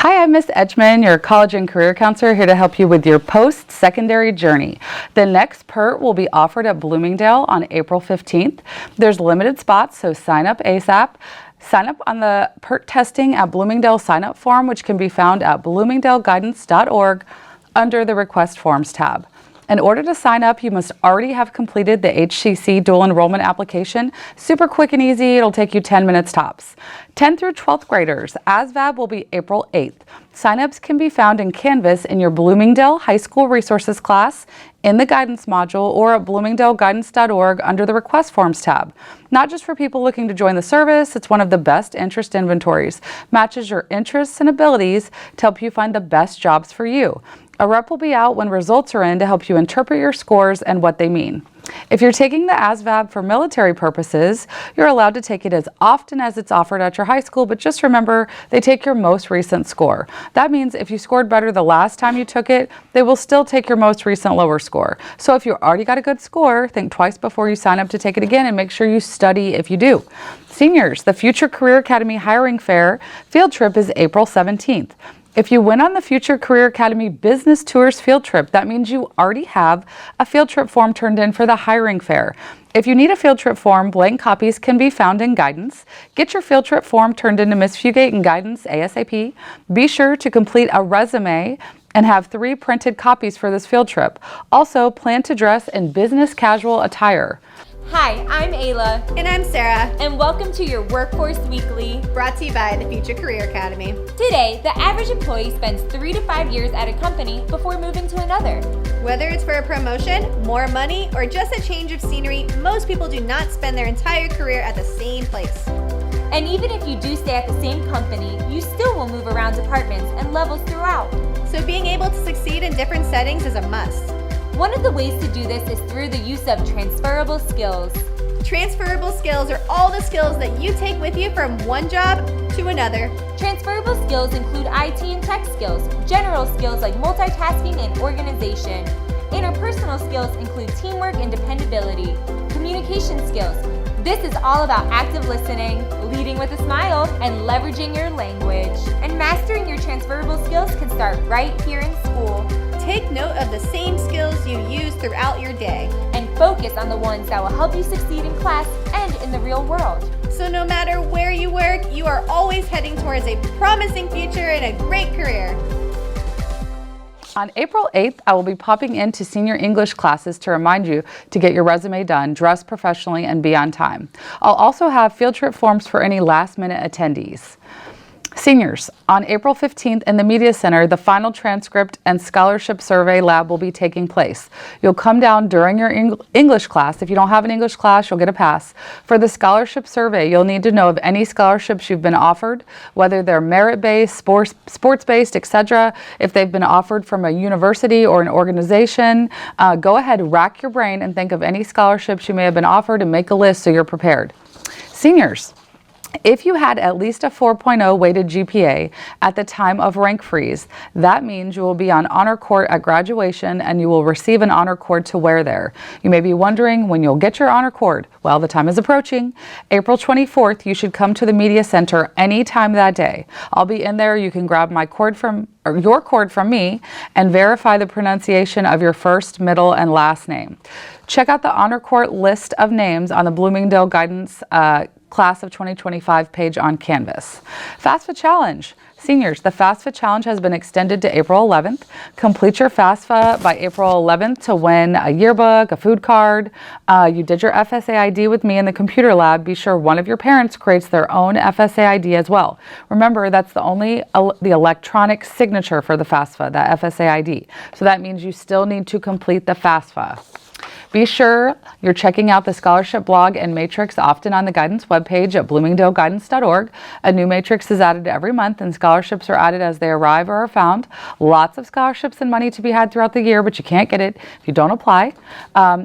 Hi, I'm Miss Edgman, your college and career counselor, here to help you with your post-secondary journey. The next PERT will be offered at Bloomingdale on April 15th. There's limited spots, so sign up ASAP. Sign up on the PERT testing at Bloomingdale sign-up form, which can be found at bloomingdaleguidance.org under the Request Forms tab. In order to sign up, you must already have completed the HCC dual enrollment application. Super quick and easy. It'll take you 10 minutes tops. 10th through 12th graders, ASVAB will be April 8th. Signups can be found in Canvas in your Bloomingdale High School Resources class, in the Guidance module, or at bloomingdaleguidance.org under the Request Forms tab. Not just for people looking to join the service, it's one of the best interest inventories. Matches your interests and abilities to help you find the best jobs for you. A rep will be out when results are in to help you interpret your scores and what they mean. If you're taking the ASVAB for military purposes, you're allowed to take it as often as it's offered at your high school, but just remember, they take your most recent score. That means if you scored better the last time you took it, they will still take your most recent lower score. So if you already got a good score, think twice before you sign up to take it again and make sure you study if you do. Seniors, the Future Career Academy Hiring Fair field trip is April 17th. If you went on the Future Career Academy Business Tours field trip, that means you already have a field trip form turned in for the hiring fair. If you need a field trip form, blank copies can be found in Guidance. Get your field trip form turned into Ms. Fugate in Guidance ASAP. Be sure to complete a resume and have 3 printed copies for this field trip. Also, plan to dress in business casual attire. Hi, I'm Ayla. And I'm Sarah. And welcome to your Workforce Weekly, brought to you by the Future Career Academy. Today, the average employee spends 3 to 5 years at a company before moving to another. Whether it's for a promotion, more money, or just a change of scenery, most people do not spend their entire career at the same place. And even if you do stay at the same company, you still will move around departments and levels throughout. So being able to succeed in different settings is a must. One of the ways to do this is through the use of transferable skills. Transferable skills are all the skills that you take with you from one job to another. Transferable skills include IT and tech skills, general skills like multitasking and organization. Interpersonal skills include teamwork and dependability. Communication skills. This is all about active listening, leading with a smile, and leveraging your language. And mastering your transferable skills can start right here in school. Take note of the same skills you use throughout your day. And focus on the ones that will help you succeed in class and in the real world. So no matter where you work, you are always heading towards a promising future and a great career. On April 8th, I will be popping into senior English classes to remind you to get your resume done, dress professionally, and be on time. I'll also have field trip forms for any last-minute attendees. Seniors, on April 15th in the Media Center, the final transcript and scholarship survey lab will be taking place. You'll come down during your English class. If you don't have an English class, you'll get a pass. For the scholarship survey, you'll need to know of any scholarships you've been offered, whether they're merit-based, sports-based, etc. If they've been offered from a university or an organization, go ahead, rack your brain and think of any scholarships you may have been offered and make a list so you're prepared. Seniors, if you had at least a 4.0 weighted GPA at the time of rank freeze, that means you will be on honor cord at graduation and you will receive an honor cord to wear there. You may be wondering when you'll get your honor cord. Well, the time is approaching. April 24th, you should come to the Media Center anytime that day. I'll be in there. You can grab my cord your cord from me and verify the pronunciation of your first, middle, and last name. Check out the honor cord list of names on the Bloomingdale Guidance Class of 2025 page on Canvas. FAFSA Challenge. Seniors, the FAFSA Challenge has been extended to April 11th. Complete your FAFSA by April 11th to win a yearbook, a food card. You did your FSA ID with me in the computer lab. Be sure one of your parents creates their own FSA ID as well. Remember, that's the electronic signature for the FAFSA, that FSA ID. So that means you still need to complete the FAFSA. Be sure you're checking out the scholarship blog and matrix often on the Guidance webpage at bloomingdaleguidance.org. A new matrix is added every month and scholarships are added as they arrive or are found. Lots of scholarships and money to be had throughout the year, but you can't get it if you don't apply.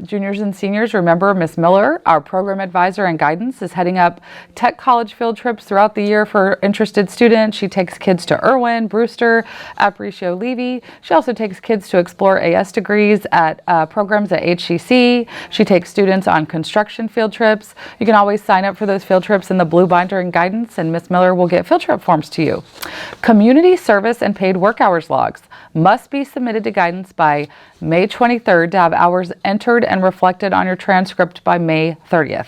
Juniors and seniors, remember Miss Miller, our program advisor and guidance, is heading up tech college field trips throughout the year for interested students. She takes kids to Irwin, Brewster, Aparicio Levy. She also takes kids to explore AS degrees at programs at HCC. HCC. She takes students on construction field trips. You can always sign up for those field trips in the blue binder and guidance, and Miss Miller will get field trip forms to you. Community service and paid work hours logs must be submitted to guidance by May 23rd to have hours entered and reflected on your transcript by May 30th.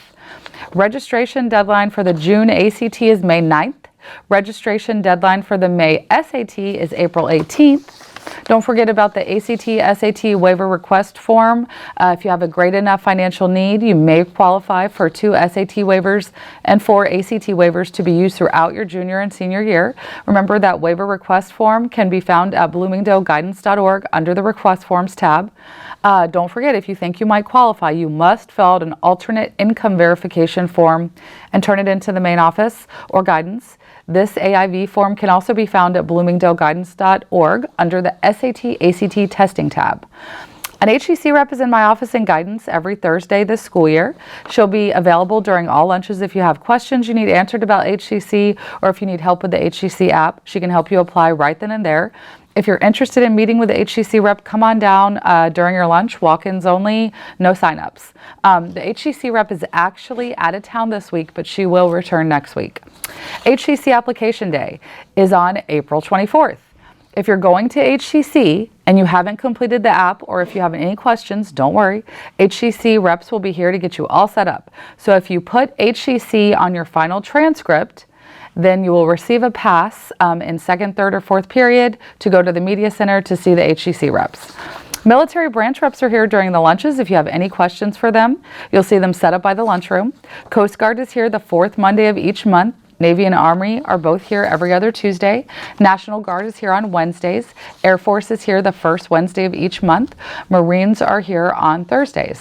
Registration deadline for the June ACT is May 9th. Registration deadline for the May SAT is April 18th. Don't forget about the ACT, SAT waiver request form. If you have a great enough financial need, you may qualify for 2 SAT waivers and 4 ACT waivers to be used throughout your junior and senior year. Remember that waiver request form can be found at bloomingdaleguidance.org under the request forms tab. Don't forget, if you think you might qualify, you must fill out an alternate income verification form and turn it into the main office or guidance. This AIV form can also be found at bloomingdaleguidance.org under the SAT ACT testing tab. An HCC rep is in my office in guidance every Thursday this school year. She'll be available during all lunches if you have questions you need answered about HCC, or if you need help with the HCC app. She can help you apply right then and there. If you're interested in meeting with the HCC rep, come on down during your lunch, walk-ins only, no sign-ups. The HCC rep is actually out of town this week, but she will return next week. HCC application day is on April 24th. If you're going to HCC and you haven't completed the app, or if you have any questions, don't worry. HCC reps will be here to get you all set up. So if you put HCC on your final transcript, then you will receive a pass in second, third, or fourth period to go to the media center to see the HCC reps. Military branch reps are here during the lunches. If you have any questions for them, you'll see them set up by the lunchroom. Coast Guard is here the 4th Monday of each month. Navy and Army are both here every other Tuesday. National Guard is here on Wednesdays. Air Force is here the 1st Wednesday of each month. Marines are here on Thursdays.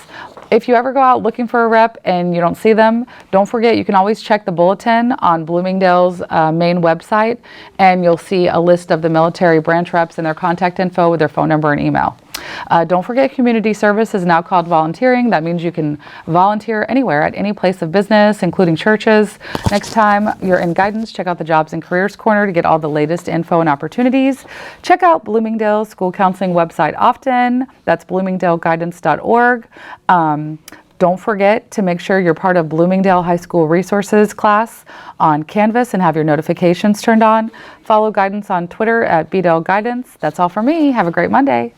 If you ever go out looking for a rep and you don't see them, don't forget you can always check the bulletin on Bloomingdale's main website, and you'll see a list of the military branch reps and their contact info with their phone number and email. Don't forget, community service is now called volunteering. That means you can volunteer anywhere at any place of business, including churches. Next time you're in guidance, check out the Jobs and Careers Corner to get all the latest info and opportunities. Check out Bloomingdale's school counseling website often. That's bloomingdaleguidance.org. Don't forget to make sure you're part of Bloomingdale High School Resources class on Canvas and have your notifications turned on. Follow Guidance on Twitter at BDL Guidance. That's all for me. Have a great Monday.